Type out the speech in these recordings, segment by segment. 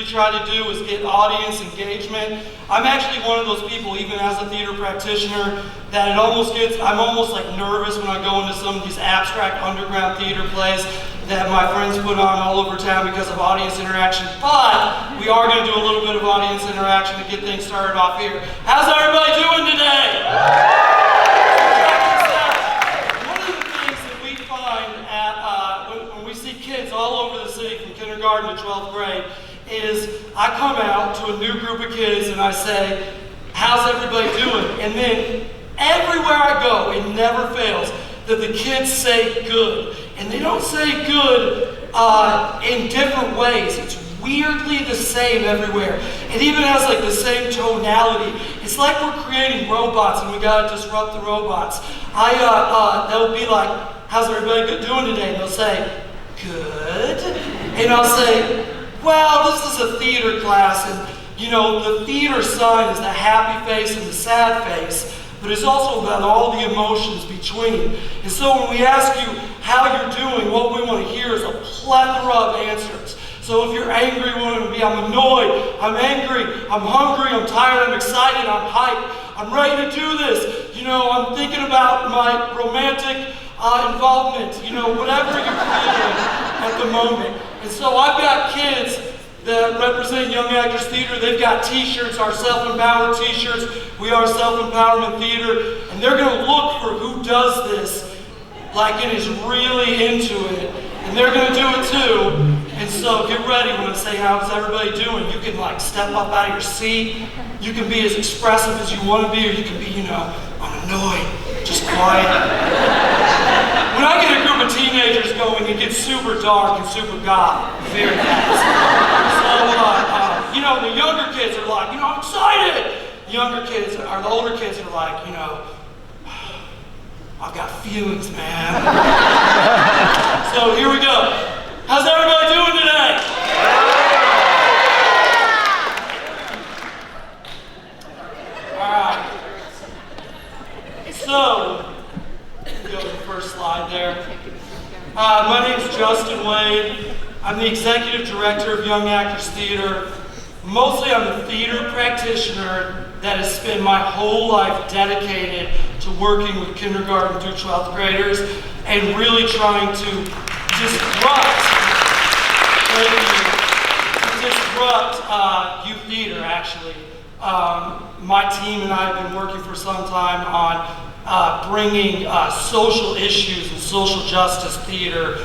really try to do is get audience engagement. I'm actually one of those people, even as a theater practitioner, that I'm almost like nervous when I go into some of these abstract underground theater plays that my friends put on all over town because of audience interaction. But we are going to do a little bit of audience interaction to get things started off here. How's everybody doing today? One of the things that we find when we see kids all over the city from kindergarten to 12th grade is I come out to a new group of kids and I say, how's everybody doing? And then everywhere I go, it never fails that the kids say good. And they don't say good in different ways. It's weirdly the same everywhere. It even has like the same tonality. It's like we're creating robots and we gotta disrupt the robots. They'll be like, how's everybody doing today? And they'll say, good. And I'll say, well, this is a theater class, and you know, the theater sign is the happy face and the sad face, but it's also about all the emotions between. And so when we ask you how you're doing, what we want to hear is a plethora of answers. So if you're angry, we want to be, I'm annoyed, I'm angry, I'm hungry, I'm tired, I'm excited, I'm hyped, I'm ready to do this. You know, I'm thinking about my romantic involvement, you know, whatever you're feeling at the moment. And so I've got kids that represent Young Actors Theater. They've got t-shirts, our self-empowered t-shirts. We are Self-Empowerment Theater. And they're going to look for who does this, like it is really into it. And they're going to do it too. And so get ready when I say, how's everybody doing? You can like step up out of your seat. You can be as expressive as you want to be, or you can be, you know, I'm annoyed, just quiet. When I get a group of teenagers going, it gets super dark and super goth very fast. So, you know, the younger kids are like, you know, I'm excited. The older kids are like, you know, I've got feelings, man. So here we go. How's everybody doing today? All right. So, go to the first slide there. My name is Justin Wade. I'm the Executive Director of Young Actors Theater. Mostly I'm a theater practitioner that has spent my whole life dedicated to working with kindergarten through 12th graders and really trying to disrupt youth theater, actually. My team and I have been working for some time on bringing social issues and social justice theater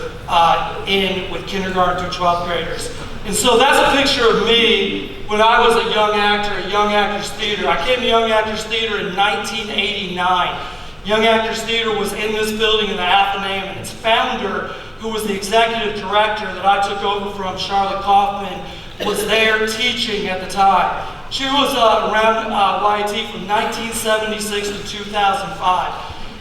in with kindergarten through 12th graders. And so that's a picture of me when I was a young actor at Young Actors Theater. I came to Young Actors Theater in 1989. Young Actors Theater was in this building in the Athenaeum, and its founder, who was the executive director that I took over from, Charlotte Kaufman, was there teaching at the time. She was around YT from 1976 to 2005.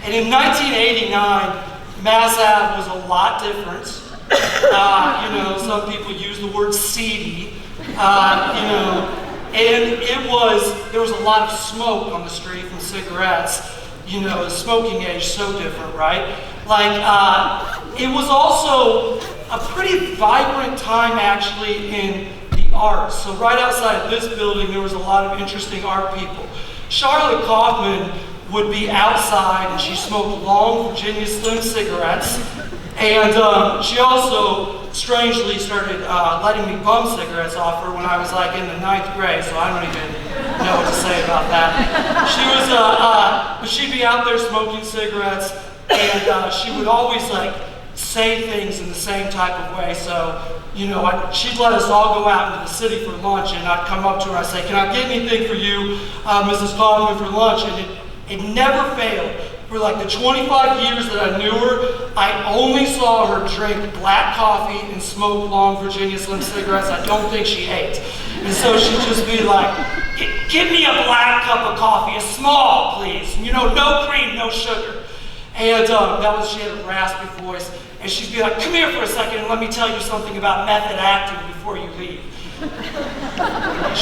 And in 1989, Mass Ave was a lot different. You know, some people use the word seedy. You know, and there was a lot of smoke on the street from cigarettes. You know, the smoking age so different, right? Like, it was also a pretty vibrant time actually in the arts. So right outside of this building, there was a lot of interesting art people. Charlotte Kaufman would be outside and she smoked long Virginia Slim cigarettes. And she also strangely started letting me bum cigarettes off her when I was like in the 9th grade, so I don't even know what to say about that. She was, but she'd be out there smoking cigarettes, and she would always like say things in the same type of way. So, you know, she'd let us all go out into the city for lunch, and I'd come up to her and I'd say, can I get anything for you, Mrs. Kaufman, for lunch? And it never failed. For like the 25 years that I knew her, I only saw her drink black coffee and smoke long Virginia Slim cigarettes. I don't think she ate. And so she'd just be like, give me a black cup of coffee, a small, please. You know, no cream, no sugar. And she had a raspy voice. And she'd be like, come here for a second and let me tell you something about method acting before you leave. She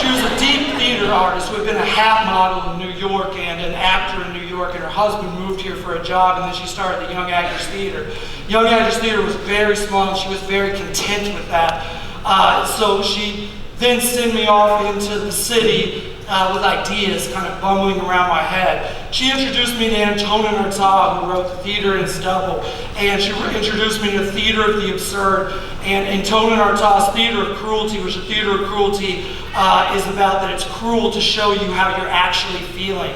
was a deep theater artist who had been a hat model in New York and an actor in New York, and her husband moved here for a job, and then she started the Young Actors Theater. Young Actors Theater was very small, and she was very content with that. So she then send me off into the city with ideas kind of bumbling around my head. She introduced me to Antonin Artaud, who wrote The Theater and Its Double, and she introduced me to Theater of the Absurd, and Antonin Artaud's Theater of Cruelty, which the Theater of Cruelty is about that it's cruel to show you how you're actually feeling.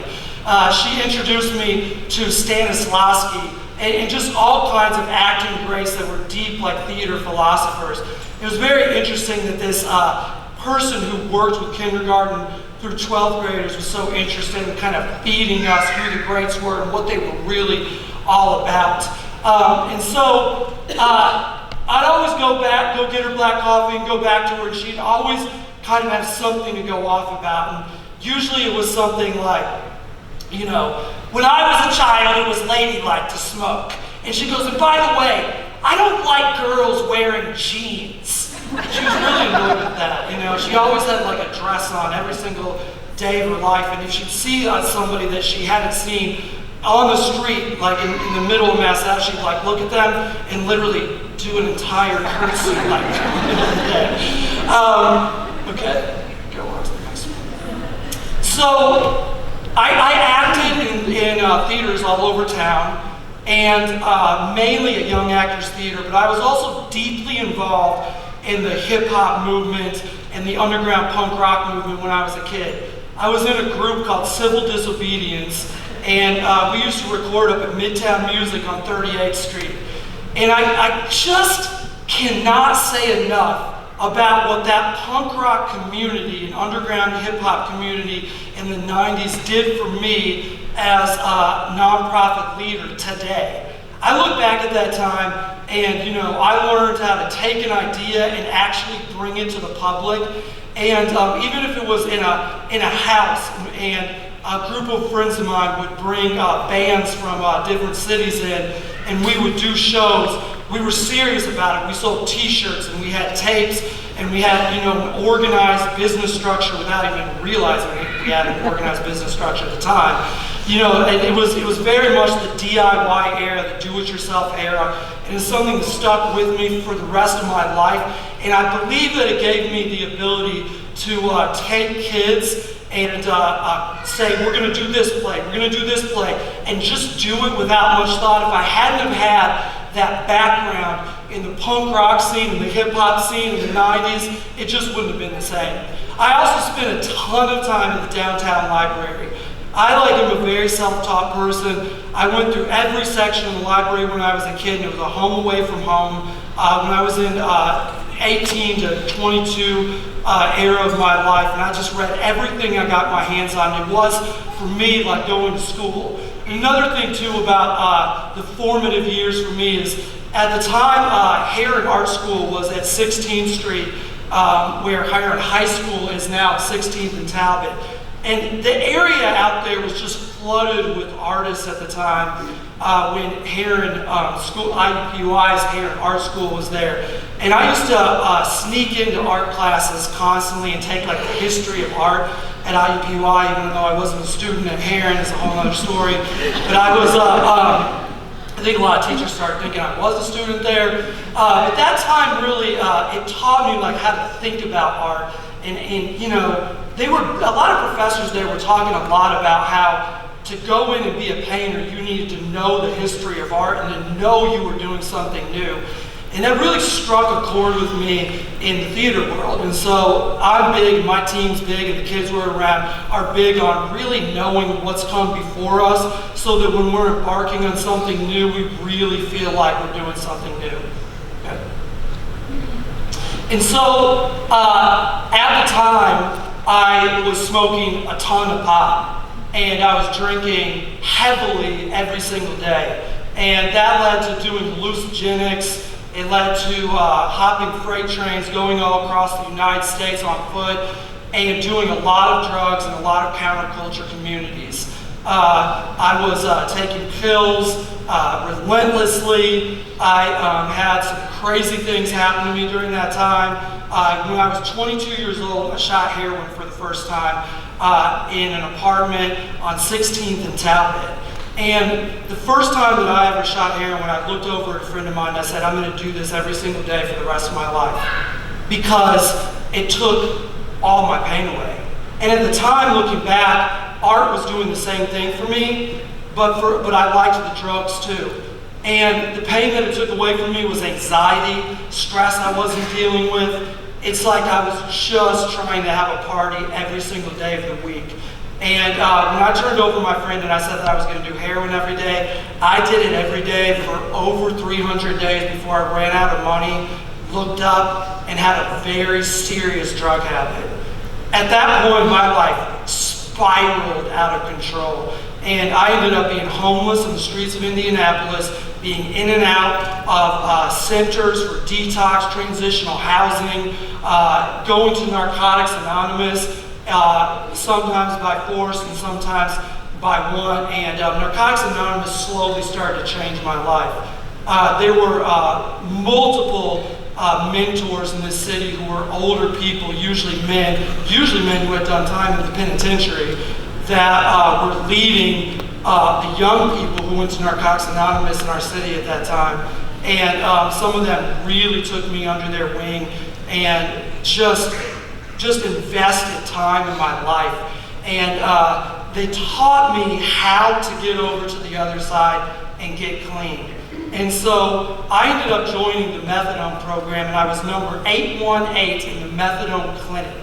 She introduced me to Stanislavski, and just all kinds of acting grace that were deep like theater philosophers. It was very interesting that this person who worked with kindergarten through 12th graders was so interested in kind of feeding us who the greats were and what they were really all about. And so I'd always go get her black coffee and go back to her, and she'd always kind of have something to go off about. And usually it was something like, you know, when I was a child, it was ladylike to smoke. And she goes, and by the way, I don't like girls wearing jeans. She was really annoyed with that, you know. She always had like a dress on every single day of her life, and if she'd see somebody that she hadn't seen on the street, like in the middle of Mass Ave, she'd like look at them and literally do an entire curtsy like in the middle of the day. Okay, go on to the next one. So I acted in theaters all over town, and mainly at Young Actors Theater, but I was also deeply involved in the hip-hop movement and the underground punk rock movement when I was a kid. I was in a group called Civil Disobedience, and we used to record up at Midtown Music on 38th Street. And I just cannot say enough about what that punk rock community and underground hip-hop community in the 90s did for me as a nonprofit leader today. I look back at that time and, you know, I learned how to take an idea and actually bring it to the public. And even if it was in a house, and a group of friends of mine would bring bands from different cities in, and we would do shows, we were serious about it. We sold t-shirts and we had tapes, and we had, you know, an organized business structure without even realizing we had an organized business structure at the time. You know, it was very much the DIY era, the do-it-yourself era, and it's something that stuck with me for the rest of my life. And I believe that it gave me the ability to take kids and say, we're going to do this play, we're going to do this play, and just do it without much thought. If I hadn't have had that background in the punk rock scene and the hip-hop scene in the 90s, it just wouldn't have been the same. I also spent a ton of time at the downtown library. I am a very self-taught person. I went through every section of the library when I was a kid, and it was a home away from home. When I was in 18 to 22 era of my life, and I just read everything I got my hands on. It was, for me, like going to school. And another thing, too, about the formative years for me is, at the time, Heron Art School was at 16th Street, where Heron High School is now, 16th and Talbot. And the area out there was just flooded with artists at the time when Heron School, IUPUI's Heron Art School was there. And I used to sneak into art classes constantly and take like the history of art at IUPUI, even though I wasn't a student at Heron. It's a whole other story. But I was, I think a lot of teachers started thinking I was a student there. But that time really, it taught me like how to think about art. And you know, a lot of professors there were talking a lot about how to go in and be a painter, you needed to know the history of art and to know you were doing something new. And that really struck a chord with me in the theater world. And so I'm big, my team's big, and the kids we're around are big on really knowing what's come before us, so that when we're embarking on something new, we really feel like we're doing something new. Okay. And so at the time, I was smoking a ton of pot, and I was drinking heavily every single day. And that led to doing hallucinogenics. It led to hopping freight trains, going all across the United States on foot, and doing a lot of drugs in a lot of counterculture communities. I was taking pills relentlessly. I had some crazy things happen to me during that time. When I was 22 years old, I shot heroin for the first time in an apartment on 16th and Talbot. And the first time that I ever shot heroin, I looked over at a friend of mine and I said, I'm going to do this every single day for the rest of my life. Because it took all my pain away. And at the time, looking back, art was doing the same thing for me, but I liked the drugs too. And the pain that it took away from me was anxiety, stress I wasn't dealing with. It's like I was just trying to have a party every single day of the week. And when I turned over my friend and I said that I was going to do heroin every day, I did it every day for over 300 days before I ran out of money, looked up, and had a very serious drug habit. At that point, my life spiraled out of control. And I ended up being homeless in the streets of Indianapolis, being in and out of centers for detox, transitional housing, going to Narcotics Anonymous, sometimes by force and sometimes by want. And Narcotics Anonymous slowly started to change my life. There were multiple mentors in this city who were older people, usually men who had done time in the penitentiary, that were leading the young people who went to Narcotics Anonymous in our city at that time. And some of them really took me under their wing and just invested time in my life. And they taught me how to get over to the other side and get clean. And so I ended up joining the methadone program, and I was number 818 in the methadone clinic.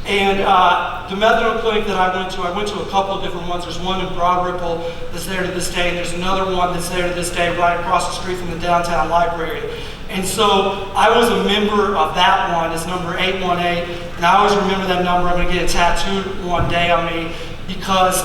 And the methadone clinic that I went to a couple of different ones. There's one in Broad Ripple that's there to this day, and there's another one that's there to this day right across the street from the downtown library. And so I was a member of that one. It's number 818, and I always remember that number. I'm going to get it tattooed one day on me because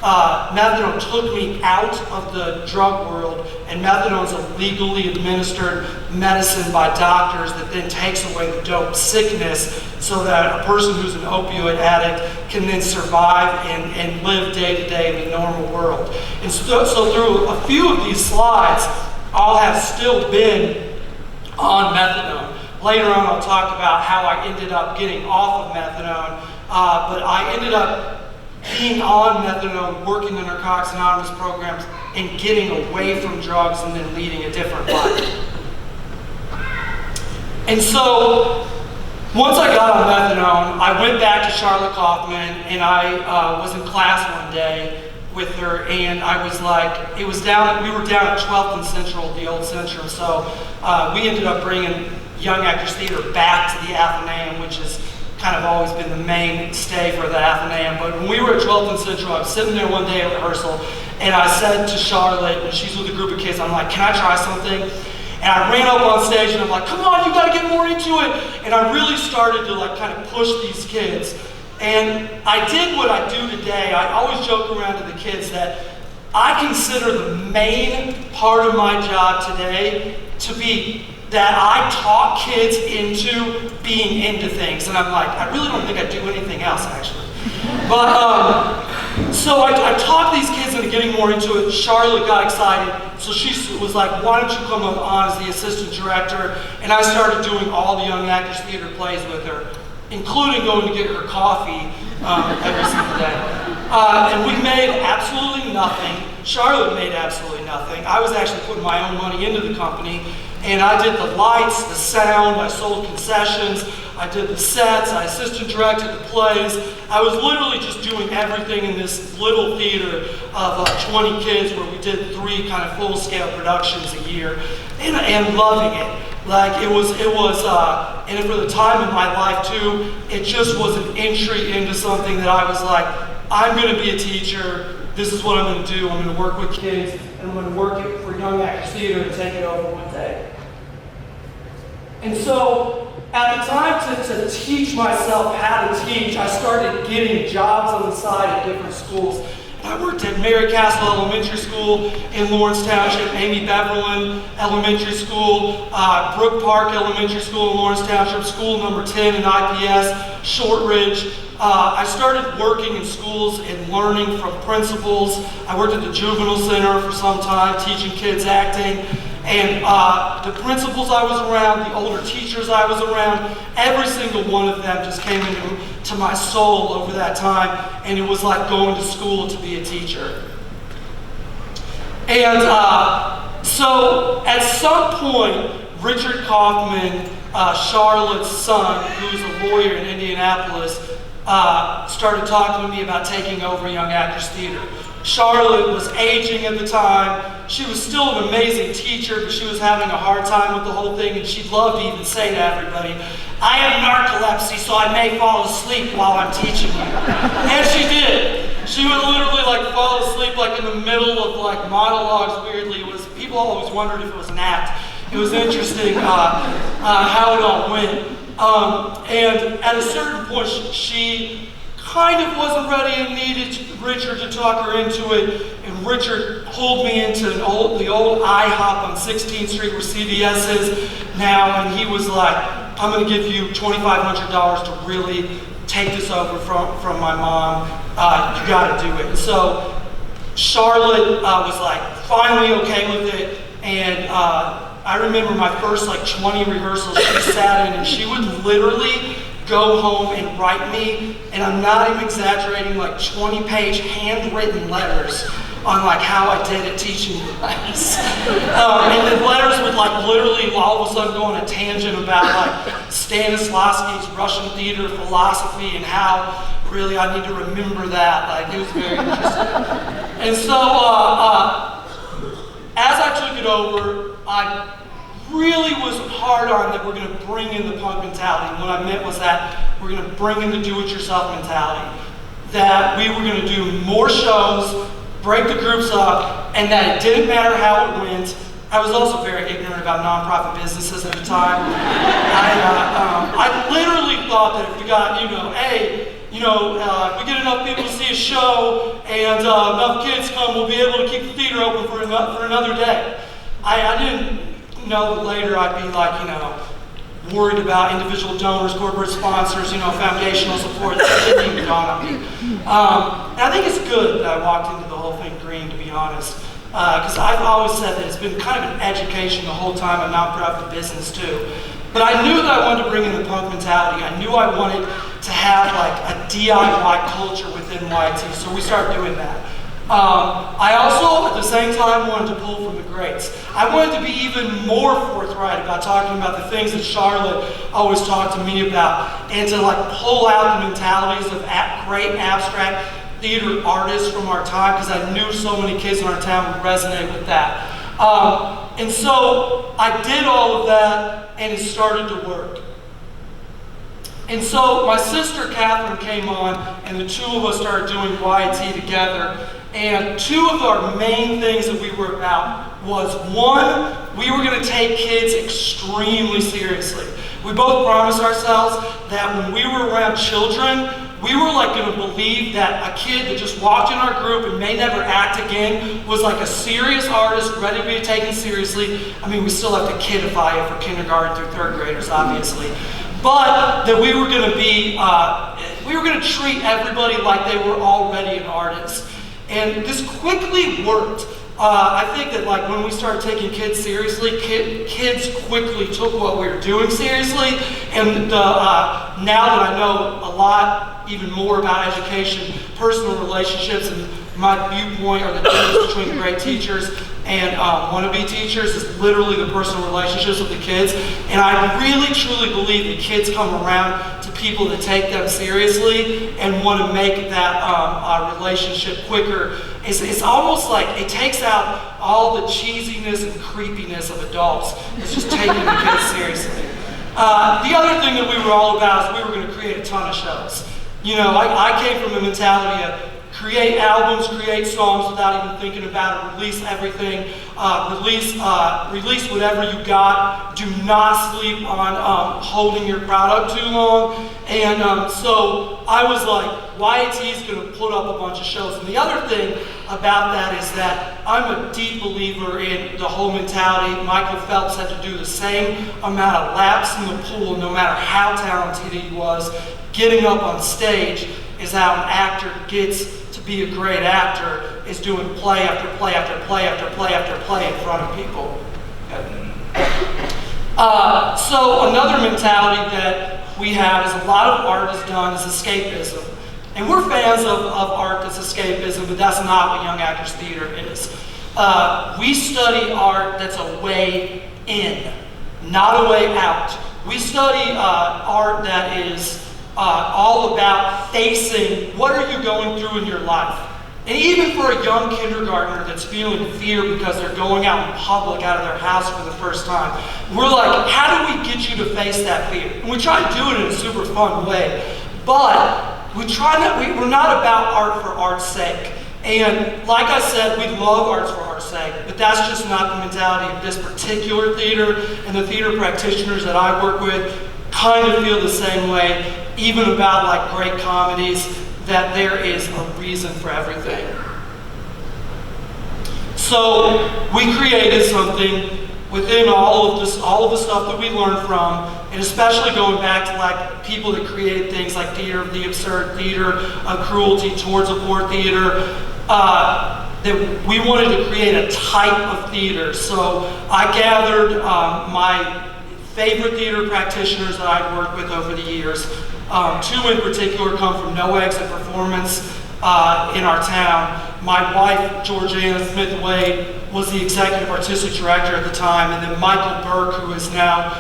methadone took me out of the drug world, and methadone is a legally administered medicine by doctors that then takes away the dope sickness so that a person who's an opioid addict can then survive and live day to day in the normal world. And so through a few of these slides, I'll have still been on methadone. Later on, I'll talk about how I ended up getting off of methadone, but I ended up being on methadone, working the Narcotics Anonymous programs, and getting away from drugs and then leading a different life. And so, once I got on methadone, I went back to Charlotte Kaufman, and I was in class one day with her, and I was like, we were down at 12th and Central, the old Centrum, so we ended up bringing Young Actors Theater back to the Athenaeum, which is kind of always been the mainstay for the Athenaeum. But when we were at 12th and Central, I was sitting there one day at rehearsal, and I said to Charlotte, and she's with a group of kids, I'm like, can I try something? And I ran up on stage, and I'm like, come on, you gotta get more into it. And I really started to like kind of push these kids. And I did what I do today. I always joke around to the kids that I consider the main part of my job today to be that I talk kids into being into things. And I'm like, I really don't think I do anything else, actually. But, so I talked these kids into getting more into it. Charlotte got excited, so she was like, why don't you come on as the assistant director? And I started doing all the Young Actors Theater plays with her, including going to get her coffee every single day. And we made absolutely nothing. Charlotte made absolutely nothing. I was actually putting my own money into the company, and I did the lights, the sound, I sold concessions, I did the sets, I assistant directed the plays. I was literally just doing everything in this little theater of 20 kids where we did 3 kind of full-scale productions a year, and loving it. Like it was, and for the time in my life too, it just was an entry into something that I was like, I'm going to be a teacher. This is what I'm going to do. I'm going to work with kids, and I'm going to work it for Young Actors Theater and take it over one day. And so, at the time to teach myself how to teach, I started getting jobs on the side at different schools. I worked at Mary Castle Elementary School in Lawrence Township, Amy Beverland Elementary School, Brook Park Elementary School in Lawrence Township, School number 10 in IPS, Shortridge. I started working in schools and learning from principals. I worked at the Juvenile Center for some time, teaching kids acting. And the principals I was around, the older teachers I was around, every single one of them just came into my soul over that time, and it was like going to school to be a teacher. And so at some point, Richard Kaufman Charlotte's son, who's a lawyer in Indianapolis, started talking to me about taking over Young Actors Theater. Charlotte was aging at the time. She was still an amazing teacher, but she was having a hard time with the whole thing, and she'd love to even say to everybody, I have narcolepsy, so I may fall asleep while I'm teaching you. And she did. She would literally fall asleep in the middle of monologues weirdly. People always wondered if it was an act. It was interesting how it all went. And at a certain point, she kind of wasn't ready and needed Richard to talk her into it. And Richard pulled me into the old IHOP on 16th Street where CVS is now. And he was like, I'm going to give you $2,500 to really take this over from my mom. You got to do it. And so Charlotte was finally okay with it. And I remember my first 20 rehearsals she sat in, and she would literally go home and write me, and I'm not even exaggerating, 20-page handwritten letters on how I did at teaching class. And the letters would literally all of a sudden go on a tangent about Stanislavski's Russian theater philosophy and how really I need to remember that. It was very interesting. And so as I took it over, I really was hard on that we're going to bring in the punk mentality. And what I meant was that we're going to bring in the do-it-yourself mentality. That we were going to do more shows, break the groups up, and that it didn't matter how it went. I was also very ignorant about nonprofit businesses at the time. I literally thought that if we got, if we get enough people to see a show and enough kids come, we'll be able to keep the theater open for another day. I didn't know that later I'd be worried about individual donors, corporate sponsors, foundational support. That didn't even dawn on me. And I think it's good that I walked into the whole thing green, to be honest. Because I've always said that it's been kind of an education the whole time of nonprofit business too. But I knew that I wanted to bring in the punk mentality. I knew I wanted to have a DIY culture within YT, so we started doing that. I also, at the same time, wanted to pull from the greats. I wanted to be even more forthright about talking about the things that Charlotte always talked to me about, and to pull out the mentalities of great abstract theater artists from our time, because I knew so many kids in our town would resonate with that. And so I did all of that, and it started to work. And so my sister Catherine came on, and the two of us started doing YT together. And two of our main things that we were about was, one, we were going to take kids extremely seriously. We both promised ourselves that when we were around children, we were going to believe that a kid that just walked in our group and may never act again was a serious artist ready to be taken seriously. I mean, we still have to kidify it for kindergarten through third graders, obviously. But that we were going to be, we were going to treat everybody like they were already an artist. And this quickly worked. I think that when we started taking kids seriously, kids quickly took what we were doing seriously. And now that I know a lot, even more about education, personal relationships, and my viewpoint are the difference between great teachers and wannabe teachers is literally the personal relationships with the kids. And I really, truly believe that kids come around to people that take them seriously and want to make that relationship quicker. It's almost it takes out all the cheesiness and creepiness of adults. It's just taking the kids seriously. The other thing that we were all about is we were going to create a ton of shows. I came from a mentality of create albums, create songs without even thinking about it, release everything, release whatever you got. Do not sleep on holding your product too long. And so I was YAT's going to put up a bunch of shows. And the other thing about that is that I'm a deep believer in the whole mentality. Michael Phelps had to do the same amount of laps in the pool, no matter how talented he was. Getting up on stage is how an actor gets to be a great actor, is doing play after play after play after play after play in front of people. So another mentality that we have is a lot of art is done as escapism. And we're fans of art that's escapism, but that's not what Young Actors Theater is. We study art that's a way in, not a way out. We study art that is all about facing what are you going through in your life. And even for a young kindergartner that's feeling fear because they're going out in public out of their house for the first time, we're like, how do we get you to face that fear? And we try to do it in a super fun way. But we're not about art for art's sake. And like I said, we love arts for art's sake, but that's just not the mentality of this particular theater, and the theater practitioners that I work with kind of feel the same way, even about like great comedies, that there is a reason for everything. So we created something within all of the stuff that we learned from, and especially going back to like people that created things like theater of the absurd, theater of cruelty towards a poor theater, that we wanted to create a type of theater. So I gathered my favorite theater practitioners that I've worked with over the years. Two in particular come from No Exit Performance in our town. My wife, Georgiana Smith-Wade, was the executive artistic director at the time, and then Michael Burke, who is now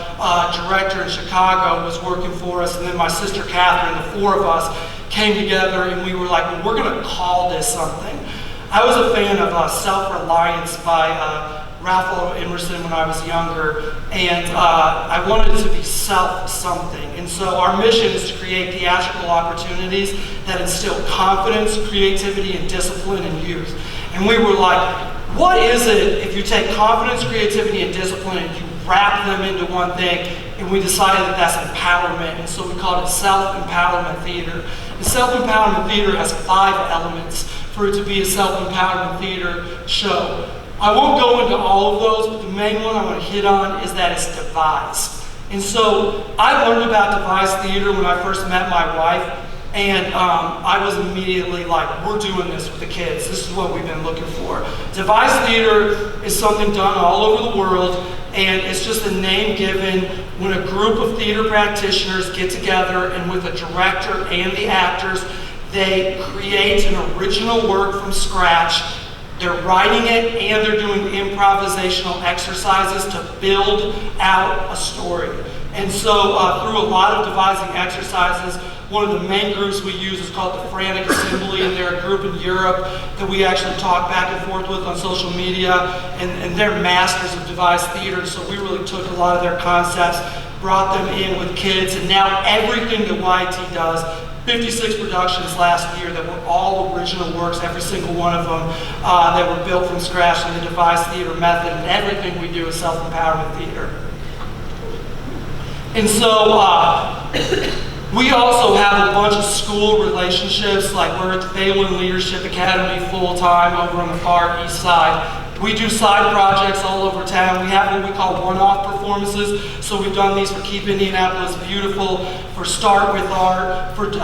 director in Chicago, was working for us, and then my sister Catherine, the four of us came together, and we were like, well, we're going to call this something. I was a fan of Self-Reliance by Ralph Waldo Emerson when I was younger, and I wanted it to be self-something. And so our mission is to create theatrical opportunities that instill confidence, creativity, and discipline in youth. And we were like, what is it if you take confidence, creativity, and discipline and you wrap them into one thing? And we decided that that's empowerment, and so we called it self-empowerment theater. And self-empowerment theater has 5 elements for it to be a self-empowerment theater show. I won't go into all of those, but the main one I want to hit on is that it's devised. And so I learned about devised theater when I first met my wife, and I was immediately like, we're doing this with the kids. This is what we've been looking for. Devised theater is something done all over the world, and it's just a name given when a group of theater practitioners get together, and with the director and the actors, they create an original work from scratch. They're writing it, and they're doing improvisational exercises to build out a story. And so through a lot of devising exercises, one of the main groups we use is called the Frantic Assembly, and they're a group in Europe that we actually talk back and forth with on social media, and they're masters of devised theater, so we really took a lot of their concepts, brought them in with kids, and now everything that YT does, 56 productions last year that were all original works, every single one of them that were built from scratch in the devised theater method, and everything we do is self-empowerment theater. And so we also have a bunch of school relationships, like we're at the Phelan Leadership Academy full-time over on the far east side. We do side projects all over town. We have what we call one-off performances. So we've done these for Keep Indianapolis Beautiful, for Start With Art, for the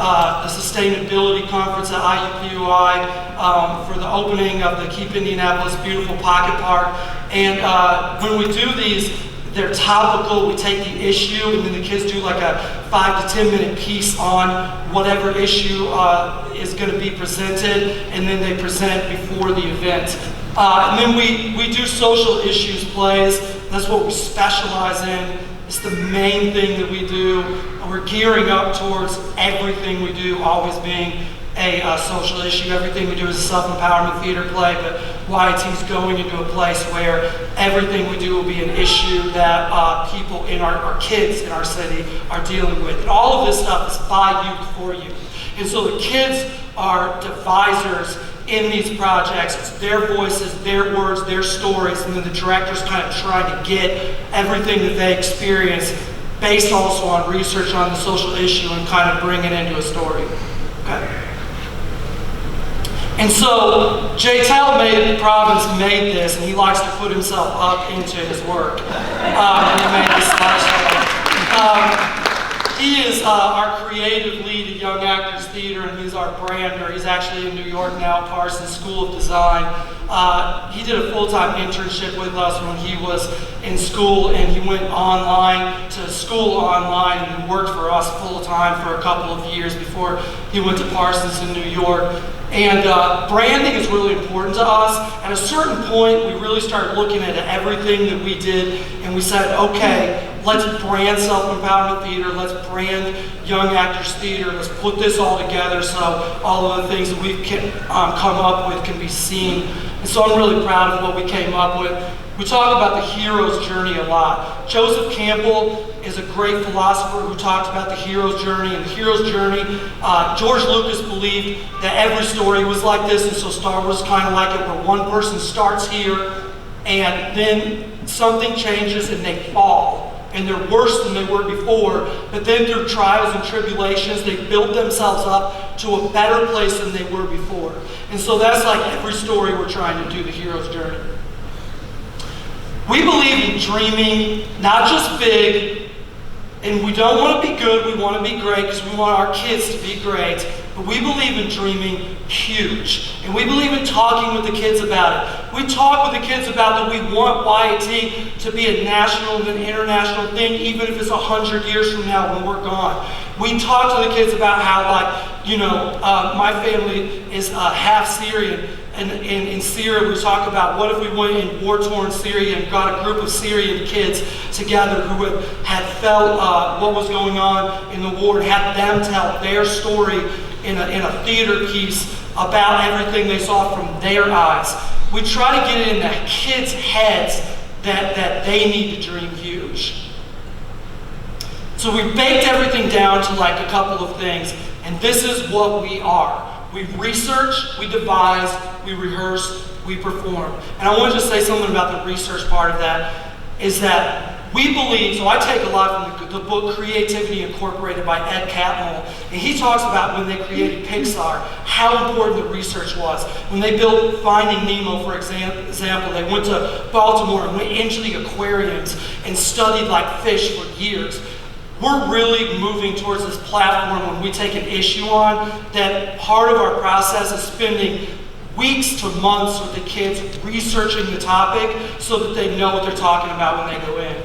Sustainability Conference at IUPUI, for the opening of the Keep Indianapolis Beautiful Pocket Park. And when we do these, they're topical. We take the issue, and then the kids do like a 5 to 10 minute piece on whatever issue is going to be presented, and then they present before the event. And then we do social issues plays. That's what we specialize in. It's the main thing that we do. And we're gearing up towards everything we do always being a social issue. Everything we do is a self-empowerment theater play, but YT's going into a place where everything we do will be an issue that people in our kids in our city are dealing with. And all of this stuff is by youth, for youth. And so the kids are devisers in these projects. It's their voices, their words, their stories, and then the director's kind of trying to get everything that they experience based also on research on the social issue and kind of bring it into a story. Okay. And so Jay Talmadge Province made this, and he likes to put himself up into his work. And he made this slideshow. He is our creative lead at Young Actors Theater, and he's our brander. He's actually in New York now at Parsons School of Design. He did a full-time internship with us when he was in school, and he went online to school online and worked for us full-time for a couple of years before he went to Parsons in New York. And branding is really important to us. At a certain point, we really started looking at everything that we did, and we said, okay, let's brand Self-Empowerment Theater, let's brand Young Actors Theater, let's put this all together so all of the things that we've come up with can be seen. And so I'm really proud of what we came up with. We talk about the hero's journey a lot. Joseph Campbell is a great philosopher who talks about the hero's journey. And the hero's journey, George Lucas believed that every story was like this, and so Star Wars is kind of like it, where one person starts here, and then something changes and they fall. And they're worse than they were before, but then through trials and tribulations, they built themselves up to a better place than they were before. And so that's like every story we're trying to do, the hero's journey. We believe in dreaming, not just big, and we don't want to be good, we want to be great because we want our kids to be great, but we believe in dreaming huge. And we believe in talking with the kids about it. We talk with the kids about that we want YAT to be a national and an international thing, even if it's 100 years from now when we're gone. We talk to the kids about how, like, you know, my family is half Syrian. And in Syria, we talk about what if we went in war-torn Syria and got a group of Syrian kids together who had felt what was going on in the war and had them tell their story in a theater piece about everything they saw from their eyes. We try to get it in the kids' heads that they need to dream huge. So we baked everything down to like a couple of things, and this is what we are. We research, we devise, we rehearse, we perform. And I want to just say something about the research part of that, is that we believe, so I take a lot from the book Creativity Incorporated by Ed Catmull, and he talks about when they created Pixar, how important the research was. When they built Finding Nemo, for example, they went to Baltimore and went into the aquariums and studied like fish for years. We're really moving towards this platform when we take an issue on that part of our process is spending weeks to months with the kids researching the topic so that they know what they're talking about when they go in.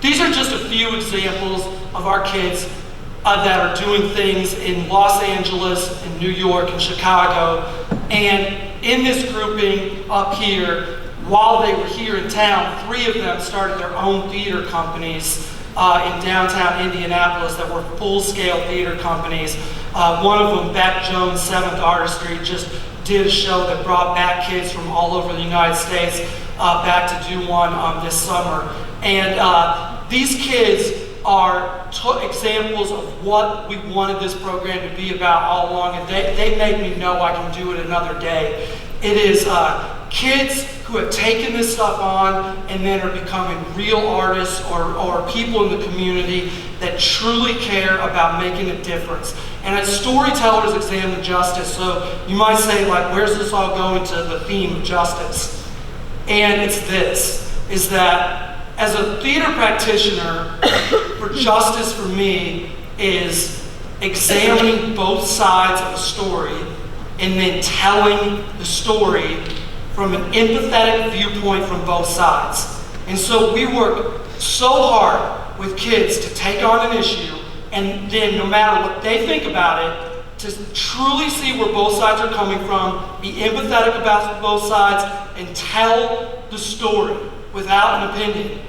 These are just a few examples of our kids that are doing things in Los Angeles, in New York, and Chicago. And in this grouping up here, while they were here in town, 3 of them started their own theater companies in downtown Indianapolis that were full-scale theater companies. One of them, Beck Jones 7th Artistry, just did a show that brought back kids from all over the United States back to do one this summer. And these kids are examples of what we wanted this program to be about all along, and they made me know I can do it another day. It is kids who have taken this stuff on and then are becoming real artists or people in the community that truly care about making a difference. And as storytellers examine justice, so you might say, like, where's this all going to the theme of justice? And it's this, is that as a theater practitioner, for justice for me is examining both sides of a story and then telling the story from an empathetic viewpoint from both sides. And so we work so hard with kids to take on an issue, and then no matter what they think about it, to truly see where both sides are coming from, be empathetic about both sides, and tell the story without an opinion.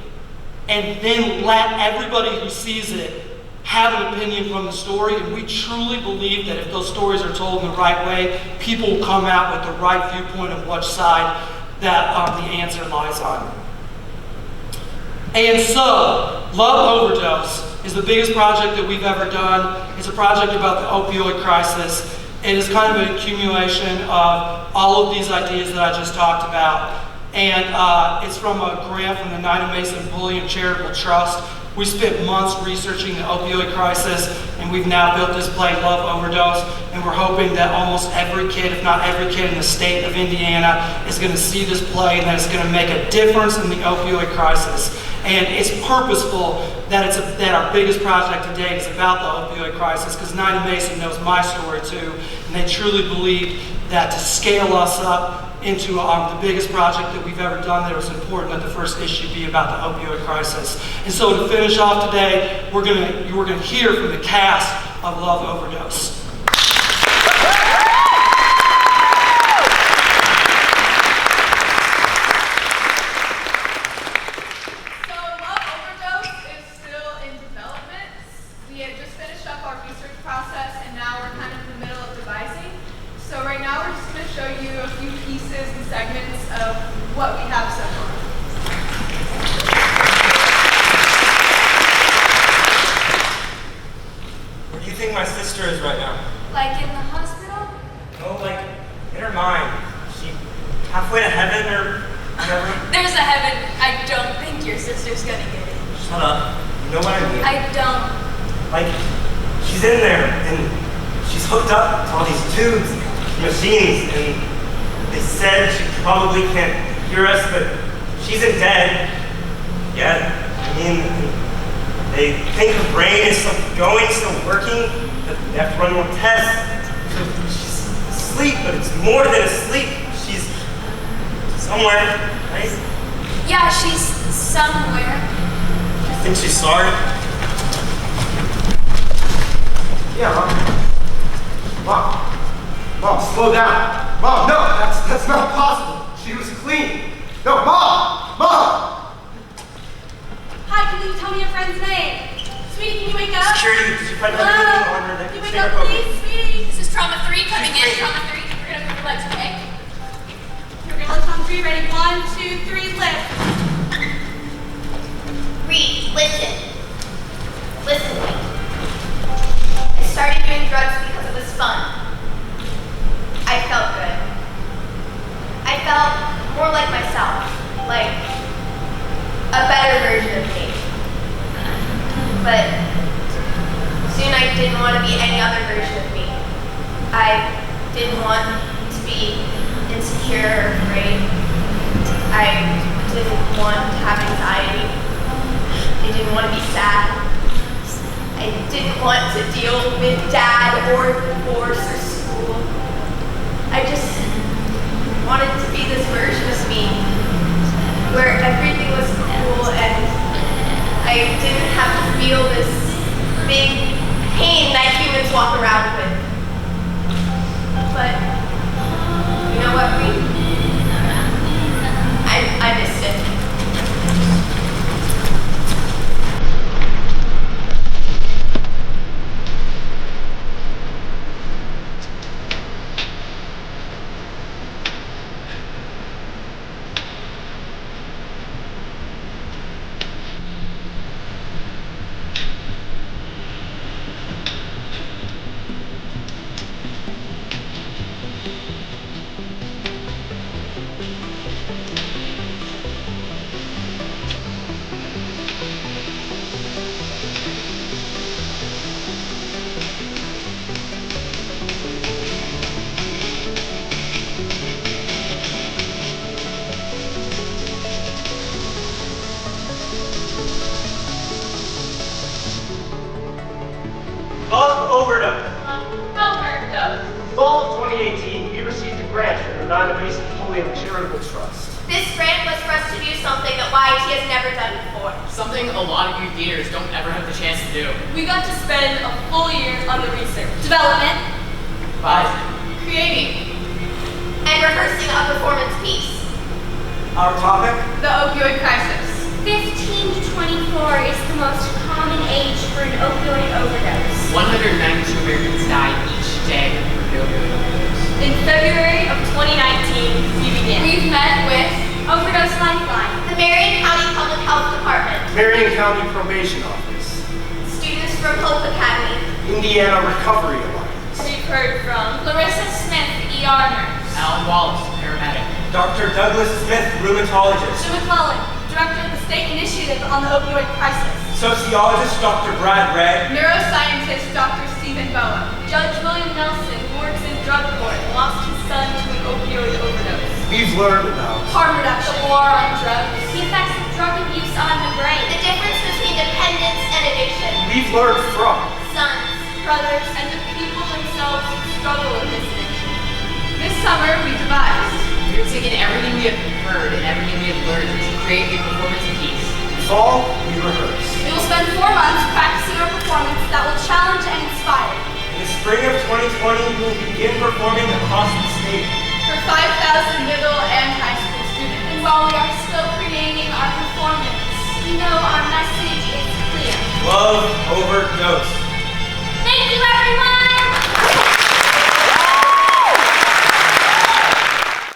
And then let everybody who sees it have an opinion from the story. And we truly believe that if those stories are told in the right way, people will come out with the right viewpoint of which side that the answer lies on. And so, Love Overdose is the biggest project that we've ever done. It's a project about the opioid crisis. It is kind of an accumulation of all of these ideas that I just talked about. And it's from a grant from the Nina Mason Bullion Charitable Trust. We spent months researching the opioid crisis, and we've now built this play, Love Overdose, and we're hoping that almost every kid, if not every kid in the state of Indiana, is going to see this play and that it's going to make a difference in the opioid crisis. And it's purposeful that that our biggest project to date is about the opioid crisis, because 90 Mason knows my story too, and they truly believed that to scale us up into the biggest project that we've ever done, that it was important that the first issue be about the opioid crisis. And so to finish off today, we're gonna hear from the cast of Love Overdose. Is right now. Like in the hospital? No, like in her mind. She halfway to heaven or whatever. There's a heaven. I don't think your sister's gonna get in. Shut up. You know what I mean. I don't. Like, she's in there and she's hooked up to all these tubes, machines, and they said she probably can't hear us, but she isn't dead yet. I mean, they think her brain is still going, still working. They have to run more tests. So she's asleep, but it's more than asleep. She's somewhere, right? Yeah, she's somewhere. You think she's sorry? Yeah, Mom, slow down. Mom, no, that's not possible. She was clean. No, Mom! Hi, can you tell me your friend's name? Sweetie, can you wake up? Security, did you find anything on her that Can you could wake save up, her focus? please, sweetie? This is trauma 3 coming in. Trauma 3. We're gonna move your legs, okay? We're gonna lift on 3. Ready? 1, 2, 3, lift. Reed, listen. Listen to me. I started doing drugs because it was fun. I felt good. I felt more like myself, like a better version of me. But soon I didn't want to be any other version of me. I didn't want to be insecure or afraid. I didn't want to have anxiety. I didn't want to be sad. I didn't want to deal with dad or divorce or school. I just wanted to be this version of me where everything was cool and I didn't have to feel this big pain that humans walk around with. But you know what, Reed? I missed it. Love Overdose. Overdose. Fall of 2018, we received a grant from the Indianapolis Charitable Trust. This grant was for us to do something that YT has never done before. Something a lot of you theaters don't ever have the chance to do. We got to spend a full year on the research, development, Creating. And rehearsing a performance piece. Our topic? The opioid crisis. 15 to 24 is the most common age for an opioid overdose. 192 Americans die each day from opioid overdose. In February of 2019, we began. We've met with Overdose Lifeline, The Marion County Public Health Department. Marion County Probation Office. Students from Hope Academy. Indiana Recovery Alliance. we've heard from Larissa Smith, ER nurse, Alan Wallace, paramedic. Dr. Douglas Smith, rheumatologist. Jim McClellan, director of the state initiative on the opioid crisis, Sociologist Dr. Brad Ray. Neuroscientist Dr. Stephen Boa. Judge William Nelson, who works in drug court, lost his son to an opioid overdose. We've learned about Harm reduction, the war on drugs, the effects of drug abuse on the brain. The difference between dependence and addiction. We've learned from. Sons, brothers, and the people themselves who struggle with this addiction. This summer, we devised. We're taking everything we have heard and everything we have learned to create a performance piece. Fall, we rehearse. We will spend 4 months practicing our performance that will challenge and inspire. In the spring of 2020, we will begin performing across the state. For 5,000 middle and high school students. And while we are still creating our performance, we know our message is clear. Love overdose.